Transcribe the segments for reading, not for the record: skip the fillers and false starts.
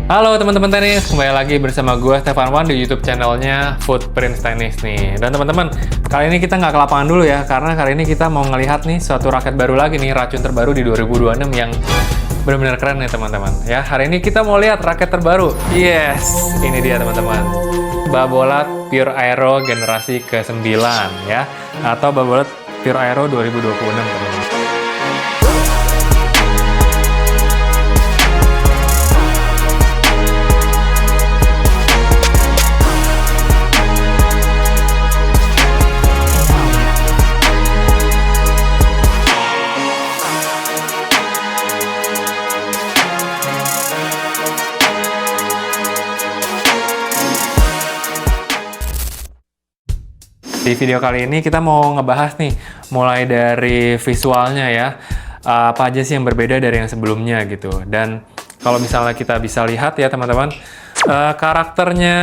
Halo teman-teman tenis, kembali lagi bersama gue Stefan Wan di YouTube channelnya Footprints Tennis nih. Dan teman-teman, kali ini kita nggak ke lapangan dulu ya, karena kali ini kita mau ngelihat nih suatu raket baru lagi nih, racun terbaru di 2026 yang benar-benar keren nih teman-teman. Ya, hari ini kita mau lihat raket terbaru. Yes, ini dia teman-teman. Babolat Pure Aero generasi ke-9 ya, atau Babolat Pure Aero 2026 teman-teman. Di video kali ini kita mau ngebahas nih, mulai dari visualnya ya, apa aja sih yang berbeda dari yang sebelumnya gitu. Dan kalau misalnya kita bisa lihat ya teman-teman, karakternya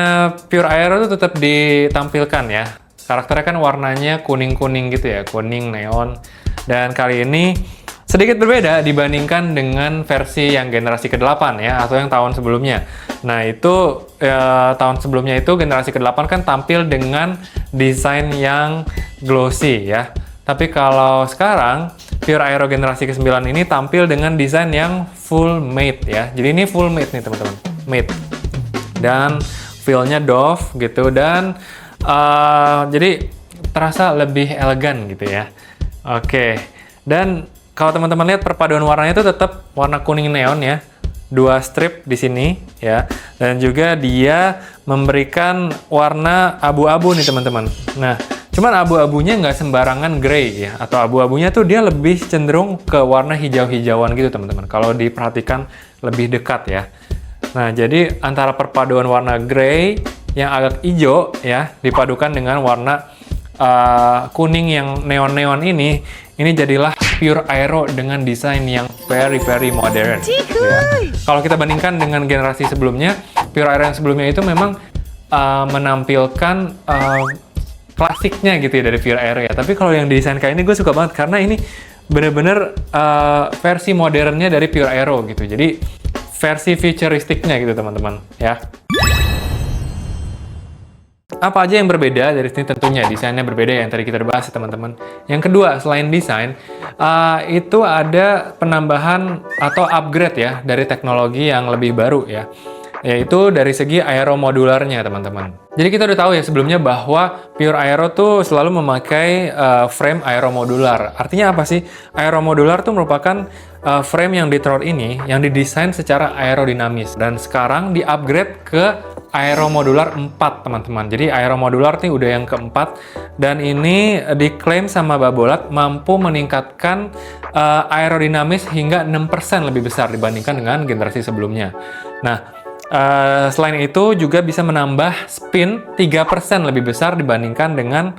Pure Aero itu tetap ditampilkan ya. Karakternya kan warnanya kuning-kuning gitu ya, kuning neon. Dan kali ini sedikit berbeda dibandingkan dengan versi yang generasi ke-8 ya, atau yang tahun sebelumnya. Nah itu tahun sebelumnya itu generasi ke-8 kan tampil dengan desain yang glossy ya. Tapi kalau sekarang Pure Aero generasi ke-9 ini tampil dengan desain yang full matte ya. Jadi ini full matte nih teman-teman, matte. Dan feel-nya doff gitu, dan jadi terasa lebih elegan gitu ya. Oke, dan kalau teman-teman lihat perpaduan warnanya itu tetap warna kuning neon ya, 2 strip di sini ya, dan juga dia memberikan warna abu-abu nih teman-teman. Nah, cuman abu-abunya nggak sembarangan grey ya, atau abu-abunya tuh dia lebih cenderung ke warna hijau-hijauan gitu teman-teman. Kalau diperhatikan lebih dekat ya. Nah, jadi antara perpaduan warna grey yang agak hijau ya, dipadukan dengan warna kuning yang neon-neon ini jadilah Pure Aero dengan desain yang very modern ya. Kalau kita bandingkan dengan generasi sebelumnya, Pure Aero yang sebelumnya itu memang menampilkan klasiknya gitu ya dari Pure Aero ya. Tapi kalau yang desain kayak ini gue suka banget, karena ini bener-bener versi modernnya dari Pure Aero gitu. Jadi versi futuristiknya gitu teman-teman ya. Apa aja yang berbeda dari sini? Tentunya desainnya berbeda yang tadi kita bahas teman-teman. Yang kedua, selain desain, itu ada penambahan atau upgrade ya dari teknologi yang lebih baru ya, yaitu dari segi aero modularnya teman-teman. Jadi kita udah tahu ya sebelumnya bahwa Pure Aero tuh selalu memakai frame aero modular. Artinya apa sih? Aero modular tuh merupakan frame yang di-throw ini yang didesain secara aerodinamis, dan sekarang di-upgrade ke Aero Modular 4 teman-teman. Jadi Aero Modular nih udah yang keempat, dan ini diklaim sama Babolat mampu meningkatkan aerodinamis hingga 6% lebih besar dibandingkan dengan generasi sebelumnya. Nah, selain itu juga bisa menambah spin 3% lebih besar dibandingkan dengan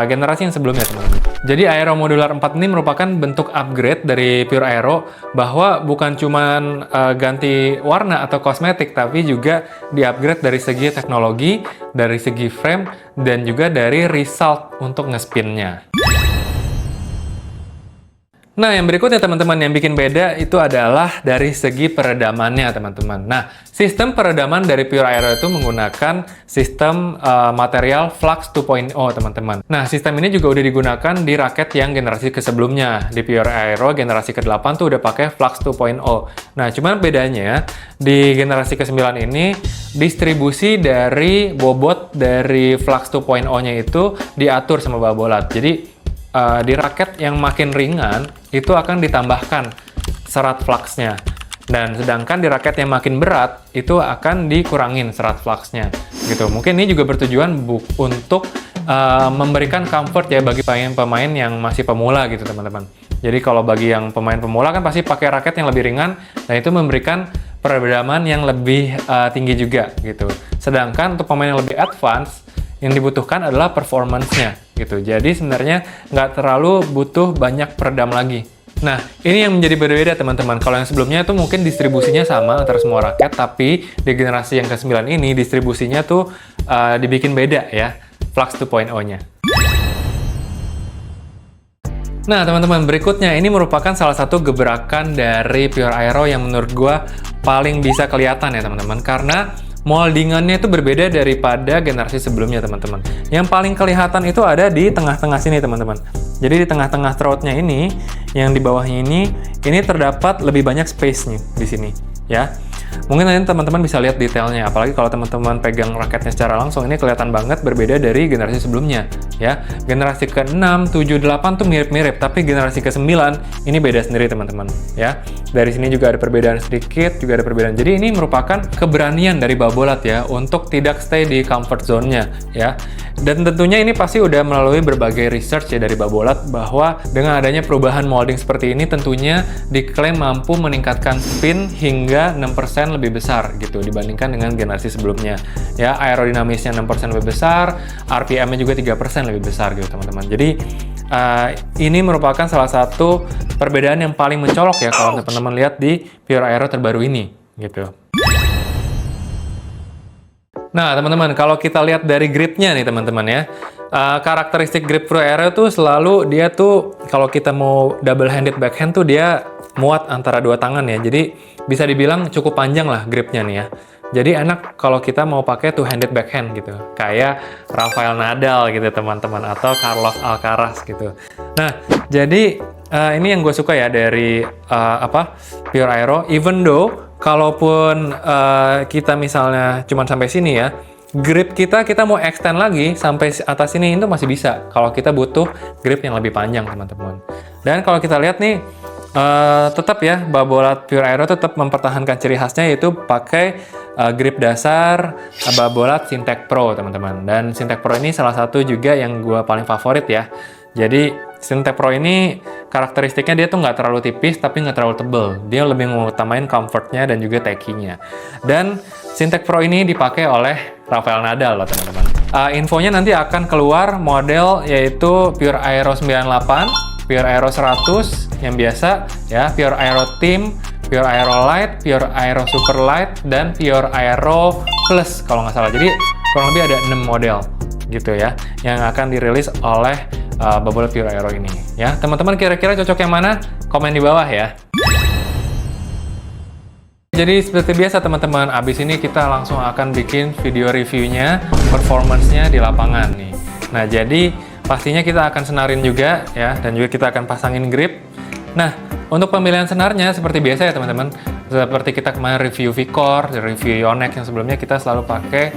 generasi yang sebelumnya teman-teman. Jadi Aero Modular 4 ini merupakan bentuk upgrade dari Pure Aero, bahwa bukan cuman ganti warna atau kosmetik, tapi juga di-upgrade dari segi teknologi, dari segi frame, dan juga dari result untuk ngespinnya. Nah, yang berikutnya teman-teman yang bikin beda itu adalah dari segi peredamannya teman-teman. Nah, sistem peredaman dari Pure Aero itu menggunakan sistem material Flux 2.0 teman-teman. Nah, sistem ini juga udah digunakan di raket yang generasi ke-sebelumnya. Di Pure Aero generasi ke-8 tuh udah pakai Flux 2.0. Nah, cuman bedanya di generasi ke-9 ini distribusi dari bobot dari Flux 2.0-nya itu diatur sama Babolat. Jadi di raket yang makin ringan itu akan ditambahkan serat fluxnya, dan sedangkan di raket yang makin berat itu akan dikurangin serat fluxnya gitu. Mungkin ini juga bertujuan untuk memberikan comfort ya bagi pemain yang masih pemula gitu teman-teman. Jadi kalau bagi yang pemain pemula kan pasti pakai raket yang lebih ringan, dan itu memberikan peredaman yang lebih tinggi juga gitu. Sedangkan untuk pemain yang lebih advance, yang dibutuhkan adalah performance-nya gitu. Jadi sebenarnya nggak terlalu butuh banyak peredam lagi. Nah, ini yang menjadi berbeda teman-teman. Kalau yang sebelumnya itu mungkin distribusinya sama antara semua raket, tapi di generasi yang ke-9 ini distribusinya tuh dibikin beda ya, Flux 2.0-nya. Nah, teman-teman, berikutnya ini merupakan salah satu gebrakan dari Pure Aero yang menurut gua paling bisa kelihatan ya teman-teman, karena moldingannya itu berbeda daripada generasi sebelumnya teman-teman. Yang paling kelihatan itu ada di tengah-tengah sini teman-teman. Jadi di tengah-tengah throatnya ini, yang di bawahnya ini terdapat lebih banyak space nih di sini ya. Mungkin nanti teman-teman bisa lihat detailnya, apalagi kalau teman-teman pegang raketnya secara langsung, ini kelihatan banget berbeda dari generasi sebelumnya ya. Generasi ke-6, 7, 8 tuh mirip-mirip, tapi generasi ke-9 ini beda sendiri teman-teman ya. Dari sini juga ada perbedaan sedikit, juga ada perbedaan. Jadi ini merupakan keberanian dari Babolat ya untuk tidak stay di comfort zone-nya ya. Dan tentunya ini pasti udah melalui berbagai research ya dari Babolat, bahwa dengan adanya perubahan molding seperti ini tentunya diklaim mampu meningkatkan spin hingga 6% lebih besar gitu dibandingkan dengan generasi sebelumnya ya. Aerodinamisnya 6% lebih besar, RPM-nya juga 3% lebih besar gitu teman-teman. Jadi ini merupakan salah satu perbedaan yang paling mencolok ya kalau teman-teman lihat di Pure Aero terbaru ini gitu. Nah teman-teman, kalau kita lihat dari gripnya nih teman-teman ya, karakteristik grip Pure Aero tuh selalu dia tuh kalau kita mau double handed backhand tuh dia muat antara dua tangan ya. Jadi bisa dibilang cukup panjang lah gripnya nih ya. Jadi enak kalau kita mau pakai two-handed backhand gitu. Kayak Rafael Nadal gitu teman-teman, atau Carlos Alcaraz gitu. Nah, jadi ini yang gue suka ya dari Pure Aero. Even though kalaupun kita misalnya cuma sampai sini ya, grip kita mau extend lagi sampai atas sini itu masih bisa. Kalau kita butuh grip yang lebih panjang teman-teman. Dan kalau kita lihat nih, tetap ya Babolat Pure Aero tetap mempertahankan ciri khasnya, yaitu pakai grip dasar Babolat Syntec Pro teman-teman. Dan Syntec Pro ini salah satu juga yang gue paling favorit ya. Jadi Syntec Pro ini karakteristiknya dia tuh nggak terlalu tipis tapi nggak terlalu tebel. Dia lebih mengutamain comfortnya dan juga tacky-nya. Dan Syntec Pro ini dipakai oleh Rafael Nadal loh teman-teman. Infonya nanti akan keluar model yaitu Pure Aero 98, Pure Aero 100 yang biasa ya, Pure Aero Team, Pure Aero Light, Pure Aero Super Light, dan Pure Aero Plus kalau nggak salah. Jadi kurang lebih ada 6 model gitu ya yang akan dirilis oleh Babolat Pure Aero ini ya. Teman-teman kira-kira cocok yang mana? Komen di bawah ya. Jadi seperti biasa teman-teman, abis ini kita langsung akan bikin video reviewnya, performance-nya di lapangan nih. Nah jadi pastinya kita akan senarin juga ya, dan juga kita akan pasangin grip. Nah untuk pemilihan senarnya seperti biasa ya teman-teman, seperti kita kemarin review V-Core, review Yonex yang sebelumnya, kita selalu pakai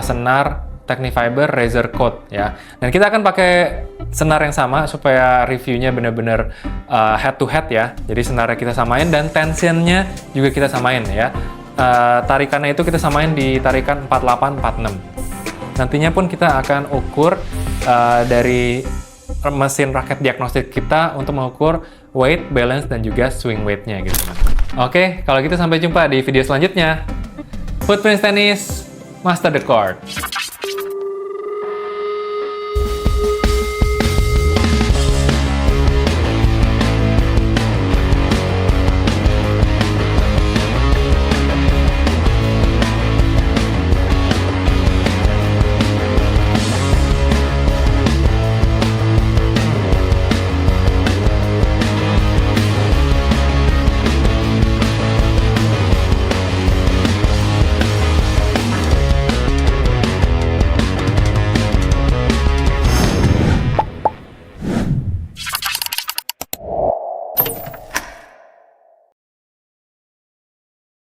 senar Technifiber Razor Coat ya. Dan kita akan pakai senar yang sama supaya reviewnya benar-benar head to head ya. Jadi senarnya kita samain dan tensionnya juga kita samain ya. Tarikannya itu kita samain di tarikan 48-46. Nantinya pun kita akan ukur dari mesin raket diagnostik kita untuk mengukur weight, balance, dan juga swing weight-nya gitu. Oke, kalau gitu sampai jumpa di video selanjutnya. Footprints Tennis, Master the Court.